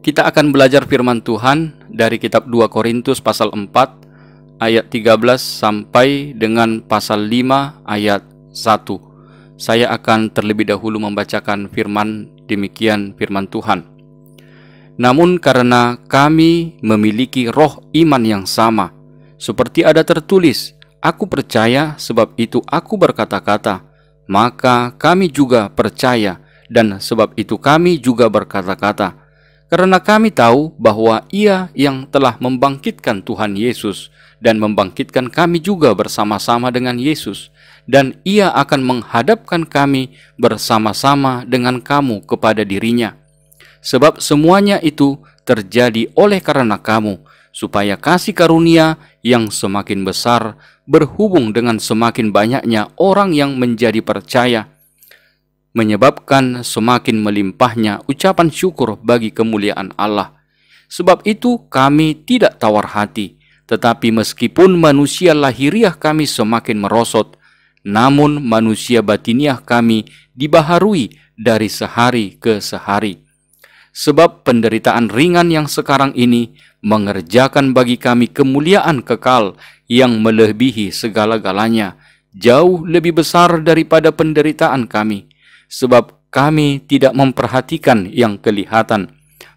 Kita akan belajar firman Tuhan dari kitab 2 Korintus pasal 4 ayat 13 sampai dengan pasal 5 ayat 1. Saya akan terlebih dahulu membacakan firman, demikian firman Tuhan. Namun karena kami memiliki roh iman yang sama, seperti ada tertulis, aku percaya sebab itu aku berkata-kata, maka kami juga percaya dan sebab itu kami juga berkata-kata. Karena kami tahu bahwa Ia yang telah membangkitkan Tuhan Yesus dan membangkitkan kami juga bersama-sama dengan Yesus, dan Ia akan menghadapkan kami bersama-sama dengan kamu kepada dirinya. Sebab semuanya itu terjadi oleh karena kamu, supaya kasih karunia yang semakin besar berhubung dengan semakin banyaknya orang yang menjadi percaya, menyebabkan semakin melimpahnya ucapan syukur bagi kemuliaan Allah. Sebab itu kami tidak tawar hati, tetapi meskipun manusia lahiriah kami semakin merosot, namun manusia batiniah kami dibaharui dari sehari ke sehari. Sebab penderitaan ringan yang sekarang ini mengerjakan bagi kami kemuliaan kekal yang melebihi segala-galanya, jauh lebih besar daripada penderitaan kami. Sebab kami tidak memperhatikan yang kelihatan,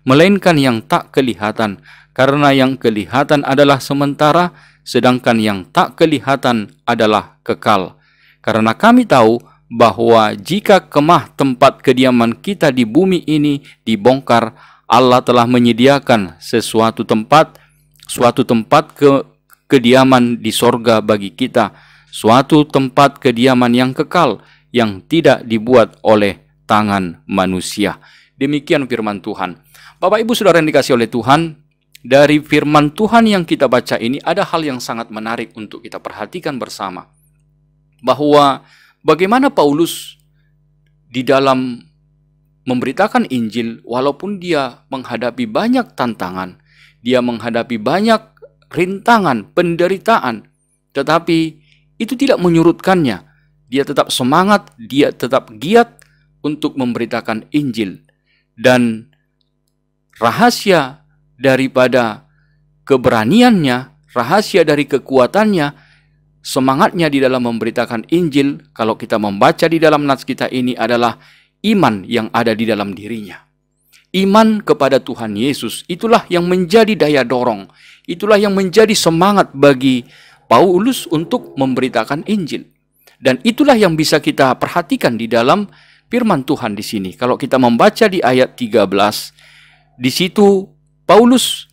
melainkan yang tak kelihatan, karena yang kelihatan adalah sementara, sedangkan yang tak kelihatan adalah kekal. Karena kami tahu bahwa jika kemah tempat kediaman kita di bumi ini dibongkar, Allah telah menyediakan suatu tempat kediaman di sorga bagi kita, suatu tempat kediaman yang kekal, yang tidak dibuat oleh tangan manusia. Demikian firman Tuhan. Bapak Ibu Saudara yang dikasihi oleh Tuhan, dari firman Tuhan yang kita baca ini ada hal yang sangat menarik untuk kita perhatikan bersama. Bahwa bagaimana Paulus di dalam memberitakan Injil, walaupun dia menghadapi banyak tantangan, dia menghadapi banyak rintangan, penderitaan, tetapi itu tidak menyurutkannya. Dia tetap semangat, dia tetap giat untuk memberitakan Injil. Dan rahasia daripada keberaniannya, rahasia dari kekuatannya, semangatnya di dalam memberitakan Injil, kalau kita membaca di dalam nats kita ini adalah iman yang ada di dalam dirinya. Iman kepada Tuhan Yesus, itulah yang menjadi daya dorong, itulah yang menjadi semangat bagi Paulus untuk memberitakan Injil. Dan itulah yang bisa kita perhatikan di dalam firman Tuhan di sini. Kalau kita membaca di ayat 13, di situ Paulus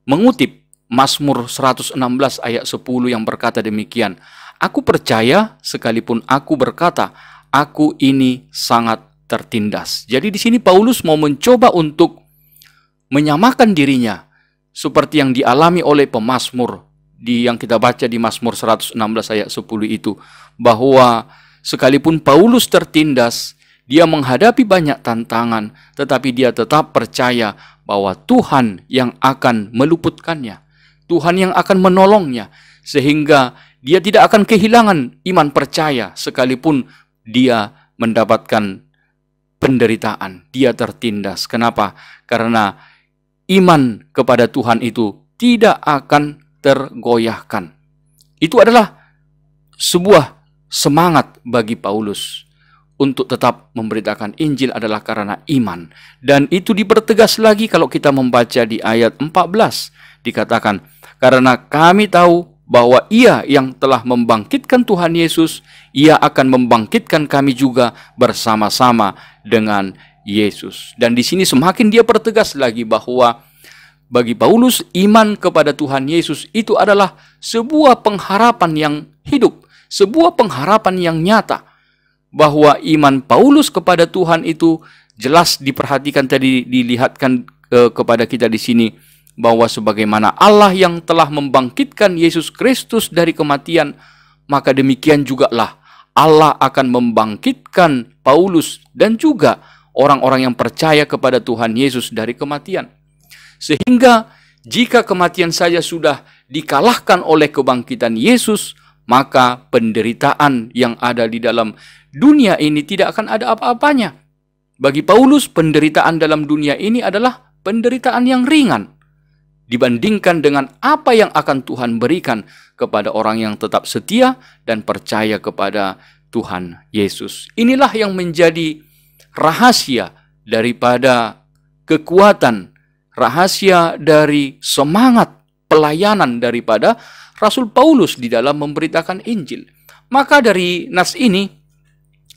mengutip Mazmur 116 ayat 10 yang berkata demikian, aku percaya sekalipun aku berkata, aku ini sangat tertindas. Jadi di sini Paulus mau mencoba untuk menyamakan dirinya seperti yang dialami oleh pemazmur yang kita baca di Mazmur 116 ayat 10 itu, bahwa sekalipun Paulus tertindas, dia menghadapi banyak tantangan, tetapi dia tetap percaya bahwa Tuhan yang akan meluputkannya, Tuhan yang akan menolongnya, sehingga dia tidak akan kehilangan iman percaya sekalipun dia mendapatkan penderitaan, dia tertindas. Kenapa? Karena iman kepada Tuhan itu tidak akan tergoyahkan. Itu adalah sebuah semangat bagi Paulus untuk tetap memberitakan Injil adalah karena iman. Dan itu dipertegas lagi kalau kita membaca di ayat 14. Dikatakan, karena kami tahu bahwa Ia yang telah membangkitkan Tuhan Yesus, Ia akan membangkitkan kami juga bersama-sama dengan Yesus. Dan di sini semakin dia pertegas lagi bahwa bagi Paulus, iman kepada Tuhan Yesus itu adalah sebuah pengharapan yang hidup, sebuah pengharapan yang nyata. Bahwa iman Paulus kepada Tuhan itu jelas diperhatikan tadi, dilihatkan kepada kita di sini, bahwa sebagaimana Allah yang telah membangkitkan Yesus Kristus dari kematian, maka demikian jugalah Allah akan membangkitkan Paulus dan juga orang-orang yang percaya kepada Tuhan Yesus dari kematian. Sehingga jika kematian saja sudah dikalahkan oleh kebangkitan Yesus, maka penderitaan yang ada di dalam dunia ini tidak akan ada apa-apanya. Bagi Paulus, penderitaan dalam dunia ini adalah penderitaan yang ringan dibandingkan dengan apa yang akan Tuhan berikan kepada orang yang tetap setia dan percaya kepada Tuhan Yesus. Inilah yang menjadi rahasia daripada kekuatan, rahasia dari semangat pelayanan daripada Rasul Paulus di dalam memberitakan Injil. Maka dari nas ini,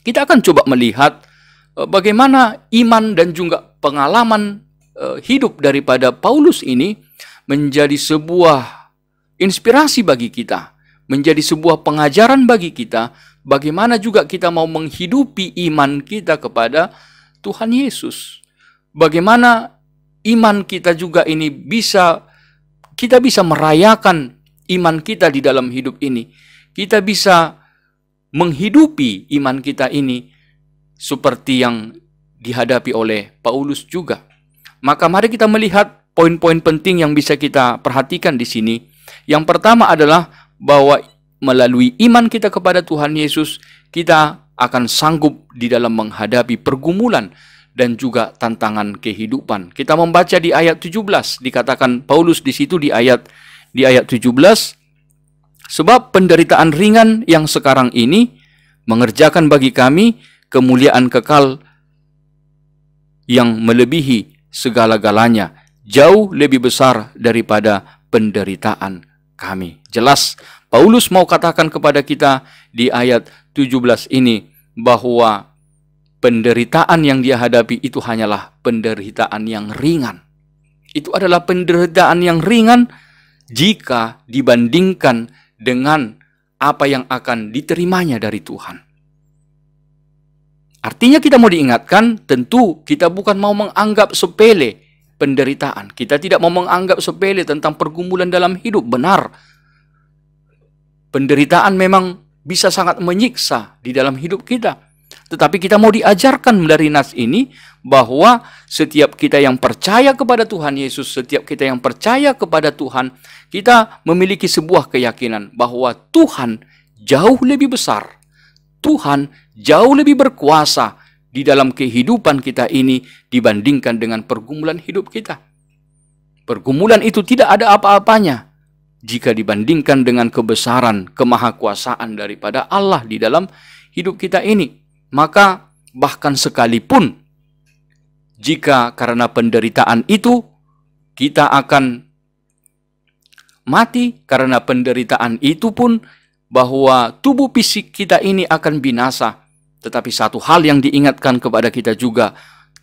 kita akan coba melihat bagaimana iman dan juga pengalaman hidup daripada Paulus ini menjadi sebuah inspirasi bagi kita, menjadi sebuah pengajaran bagi kita, bagaimana juga kita mau menghidupi iman kita kepada Tuhan Yesus. Bagaimana iman kita juga ini kita bisa merayakan iman kita di dalam hidup ini. Kita bisa menghidupi iman kita ini seperti yang dihadapi oleh Paulus juga. Maka mari kita melihat poin-poin penting yang bisa kita perhatikan di sini. Yang pertama adalah bahwa melalui iman kita kepada Tuhan Yesus, kita akan sanggup di dalam menghadapi pergumulan dan juga tantangan kehidupan. Kita membaca di ayat 17, dikatakan Paulus di situ di ayat 17, sebab penderitaan ringan yang sekarang ini mengerjakan bagi kami kemuliaan kekal yang melebihi segala-galanya, jauh lebih besar daripada penderitaan kami. Jelas, Paulus mau katakan kepada kita di ayat 17 ini bahwa penderitaan yang dia hadapi itu hanyalah penderitaan yang ringan. Itu adalah penderitaan yang ringan jika dibandingkan dengan apa yang akan diterimanya dari Tuhan. Artinya kita mau diingatkan, tentu kita bukan mau menganggap sepele penderitaan. Kita tidak mau menganggap sepele tentang pergumulan dalam hidup. Benar, penderitaan memang bisa sangat menyiksa di dalam hidup kita. Tetapi kita mau diajarkan dari nas ini bahwa setiap kita yang percaya kepada Tuhan Yesus, setiap kita yang percaya kepada Tuhan, kita memiliki sebuah keyakinan bahwa Tuhan jauh lebih besar, Tuhan jauh lebih berkuasa di dalam kehidupan kita ini dibandingkan dengan pergumulan hidup kita. Pergumulan itu tidak ada apa-apanya jika dibandingkan dengan kebesaran, kemahakuasaan daripada Allah di dalam hidup kita ini. Maka bahkan sekalipun jika karena penderitaan itu kita akan mati, karena penderitaan itu pun bahwa tubuh fisik kita ini akan binasa. Tetapi satu hal yang diingatkan kepada kita juga,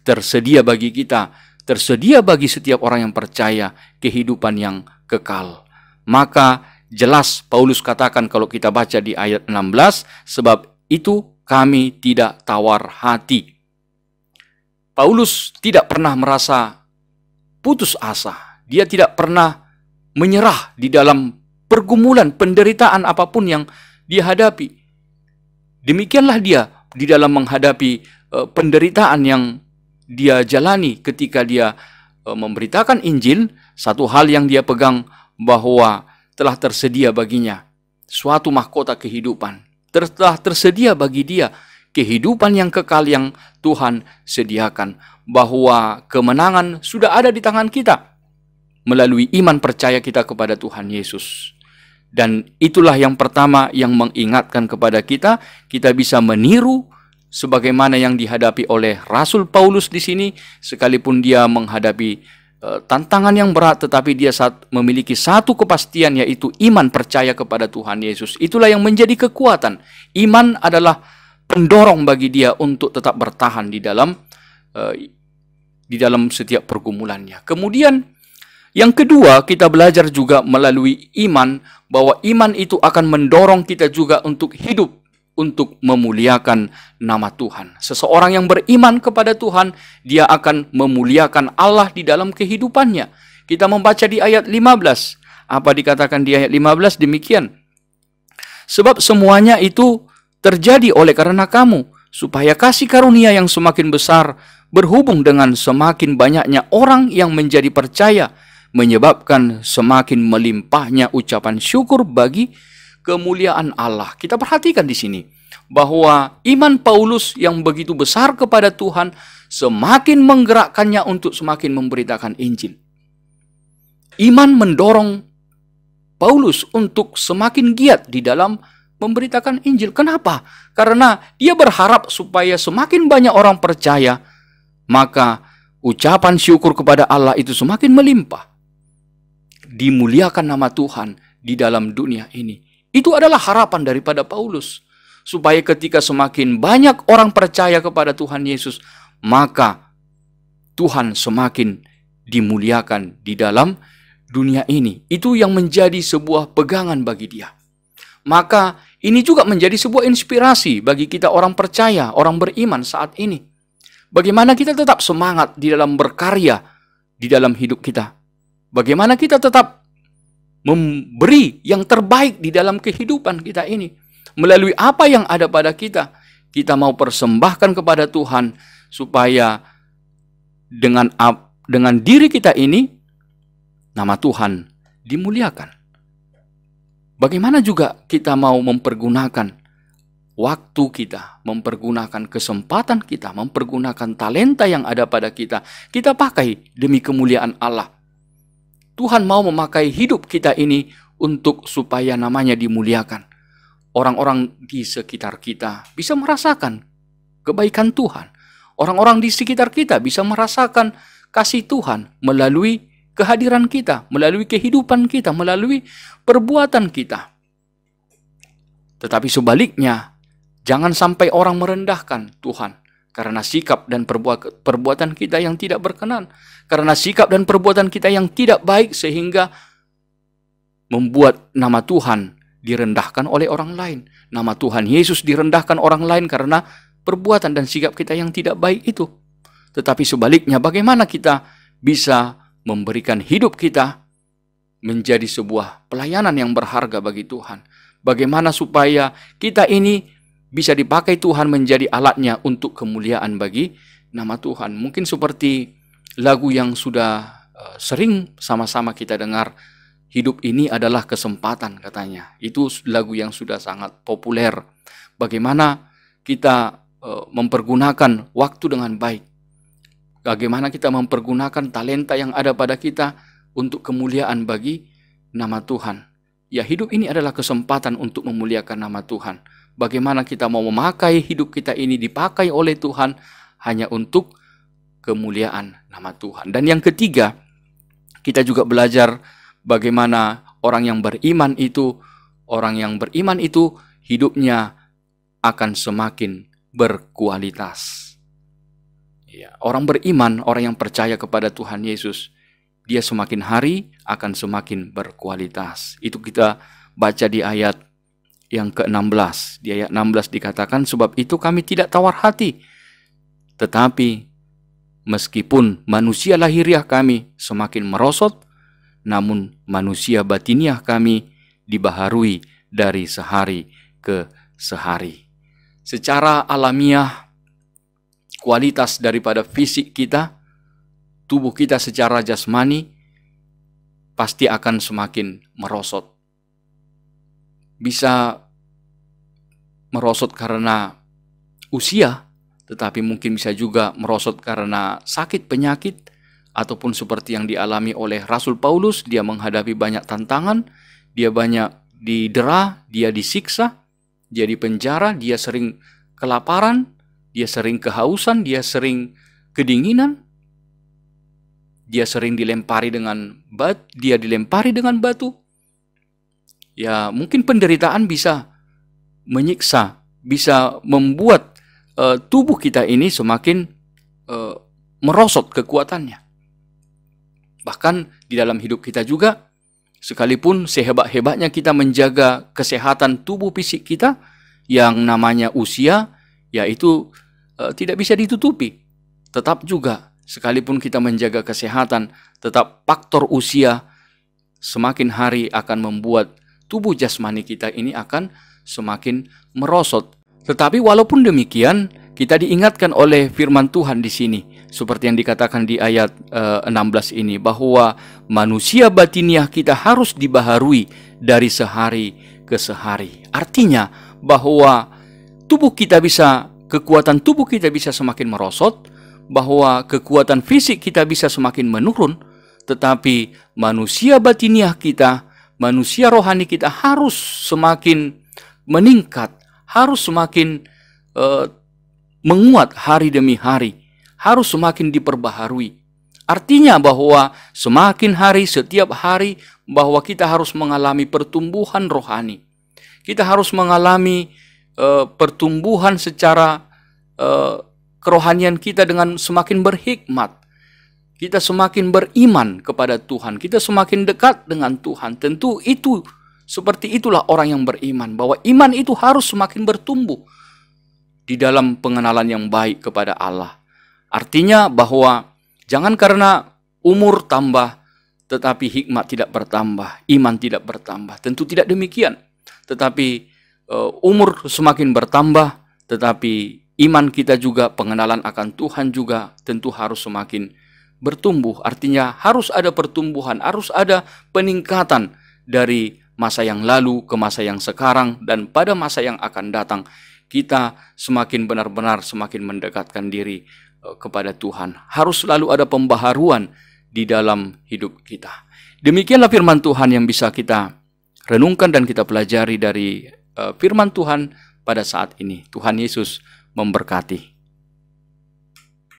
tersedia bagi kita, tersedia bagi setiap orang yang percaya kehidupan yang kekal. Maka jelas Paulus katakan kalau kita baca di ayat 16, sebab itu kami tidak tawar hati. Paulus tidak pernah merasa putus asa. Dia tidak pernah menyerah di dalam pergumulan, penderitaan apapun yang dia hadapi. Demikianlah dia di dalam menghadapi penderitaan yang dia jalani ketika dia memberitakan Injil. Satu hal yang dia pegang bahwa telah tersedia baginya suatu mahkota kehidupan. Telah tersedia bagi dia kehidupan yang kekal yang Tuhan sediakan. Bahwa kemenangan sudah ada di tangan kita melalui iman percaya kita kepada Tuhan Yesus. Dan itulah yang pertama yang mengingatkan kepada kita, kita bisa meniru sebagaimana yang dihadapi oleh Rasul Paulus di sini, sekalipun dia menghadapi tantangan yang berat, tetapi dia memiliki satu kepastian, yaitu iman percaya kepada Tuhan Yesus. Itulah yang menjadi kekuatan. Iman adalah pendorong bagi dia untuk tetap bertahan di dalam setiap pergumulannya. Kemudian yang kedua, kita belajar juga melalui iman bahwa iman itu akan mendorong kita juga untuk hidup, untuk memuliakan nama Tuhan. Seseorang yang beriman kepada Tuhan, dia akan memuliakan Allah di dalam kehidupannya. Kita membaca di ayat 15. Apa dikatakan di ayat 15? Demikian. Sebab semuanya itu terjadi oleh karena kamu, supaya kasih karunia yang semakin besar berhubung dengan semakin banyaknya orang yang menjadi percaya, menyebabkan semakin melimpahnya ucapan syukur bagi kemuliaan Allah. Kita perhatikan di sini bahwa iman Paulus yang begitu besar kepada Tuhan semakin menggerakkannya untuk semakin memberitakan Injil. Iman mendorong Paulus untuk semakin giat di dalam memberitakan Injil. Kenapa? Karena dia berharap supaya semakin banyak orang percaya, maka ucapan syukur kepada Allah itu semakin melimpah. Dimuliakan nama Tuhan di dalam dunia ini. Itu adalah harapan daripada Paulus. Supaya ketika semakin banyak orang percaya kepada Tuhan Yesus, maka Tuhan semakin dimuliakan di dalam dunia ini. Itu yang menjadi sebuah pegangan bagi dia. Maka ini juga menjadi sebuah inspirasi bagi kita orang percaya, orang beriman saat ini. Bagaimana kita tetap semangat di dalam berkarya di dalam hidup kita. Bagaimana kita tetap memberi yang terbaik di dalam kehidupan kita ini. Melalui apa yang ada pada kita, kita mau persembahkan kepada Tuhan supaya dengan diri kita ini, nama Tuhan dimuliakan. Bagaimana juga kita mau mempergunakan waktu kita, mempergunakan kesempatan kita, mempergunakan talenta yang ada pada kita. Kita pakai demi kemuliaan Allah. Tuhan mau memakai hidup kita ini untuk supaya namanya dimuliakan. Orang-orang di sekitar kita bisa merasakan kebaikan Tuhan. Orang-orang di sekitar kita bisa merasakan kasih Tuhan melalui kehadiran kita, melalui kehidupan kita, melalui perbuatan kita. Tetapi sebaliknya, jangan sampai orang merendahkan Tuhan karena sikap dan perbuatan kita yang tidak berkenan, karena sikap dan perbuatan kita yang tidak baik sehingga membuat nama Tuhan direndahkan oleh orang lain. Nama Tuhan Yesus direndahkan orang lain karena perbuatan dan sikap kita yang tidak baik itu. Tetapi sebaliknya, bagaimana kita bisa memberikan hidup kita menjadi sebuah pelayanan yang berharga bagi Tuhan? Bagaimana supaya kita ini bisa dipakai Tuhan menjadi alatnya untuk kemuliaan bagi nama Tuhan? Mungkin seperti lagu yang sudah sering sama-sama kita dengar, hidup ini adalah kesempatan katanya. Itu lagu yang sudah sangat populer. Bagaimana kita mempergunakan waktu dengan baik. Bagaimana kita mempergunakan talenta yang ada pada kita untuk kemuliaan bagi nama Tuhan. Ya, hidup ini adalah kesempatan untuk memuliakan nama Tuhan. Bagaimana kita mau memakai hidup kita ini dipakai oleh Tuhan hanya untuk kemuliaan nama Tuhan. Dan yang ketiga, kita juga belajar bagaimana orang yang beriman itu hidupnya akan semakin berkualitas. Ya, orang beriman, orang yang percaya kepada Tuhan Yesus, dia semakin hari akan semakin berkualitas. Itu kita baca di ayat yang ke-16. Di ayat 16 dikatakan, sebab itu kami tidak tawar hati, tetapi meskipun manusia lahiriah kami semakin merosot, namun manusia batiniah kami dibaharui dari sehari ke sehari. Secara alamiah, kualitas daripada fisik kita, tubuh kita secara jasmani, pasti akan semakin merosot. Bisa merosot karena usia, tetapi mungkin bisa juga merosot karena sakit penyakit, ataupun seperti yang dialami oleh Rasul Paulus, dia menghadapi banyak tantangan, dia banyak didera, dia disiksa, dia dipenjara, dia sering kelaparan, dia sering kehausan, dia sering kedinginan, dia sering dilempari dengan batu. Ya, mungkin penderitaan bisa menyiksa, bisa membuat tubuh kita ini semakin merosot kekuatannya. Bahkan di dalam hidup kita juga, sekalipun sehebat-hebatnya kita menjaga kesehatan tubuh fisik kita, yang namanya usia, yaitu tidak bisa ditutupi. Tetap juga, sekalipun kita menjaga kesehatan, tetap faktor usia semakin hari akan membuat tubuh jasmani kita ini akan semakin merosot. Tetapi walaupun demikian, kita diingatkan oleh firman Tuhan di sini, seperti yang dikatakan di ayat 16 ini, bahwa manusia batiniah kita harus dibaharui dari sehari ke sehari. Artinya bahwa kekuatan tubuh kita bisa semakin merosot, bahwa kekuatan fisik kita bisa semakin menurun, tetapi manusia batiniah kita, manusia rohani kita harus semakin meningkat, harus semakin menguat hari demi hari, harus semakin diperbaharui. Artinya bahwa semakin hari, setiap hari, bahwa kita harus mengalami pertumbuhan rohani. Kita harus mengalami pertumbuhan secara kerohanian kita dengan semakin berhikmat. Kita semakin beriman kepada Tuhan, kita semakin dekat dengan Tuhan. Tentu itu, seperti itulah orang yang beriman, bahwa iman itu harus semakin bertumbuh di dalam pengenalan yang baik kepada Allah. Artinya bahwa jangan karena umur tambah, tetapi hikmat tidak bertambah, iman tidak bertambah. Tentu tidak demikian. Tetapi umur semakin bertambah, tetapi iman kita juga, pengenalan akan Tuhan juga tentu harus semakin bertumbuh. Artinya harus ada pertumbuhan, harus ada peningkatan dari masa yang lalu ke masa yang sekarang, dan pada masa yang akan datang kita semakin benar-benar semakin mendekatkan diri kepada Tuhan. Harus selalu ada pembaharuan di dalam hidup kita. Demikianlah firman Tuhan yang bisa kita renungkan dan kita pelajari dari firman Tuhan pada saat ini. Tuhan Yesus memberkati.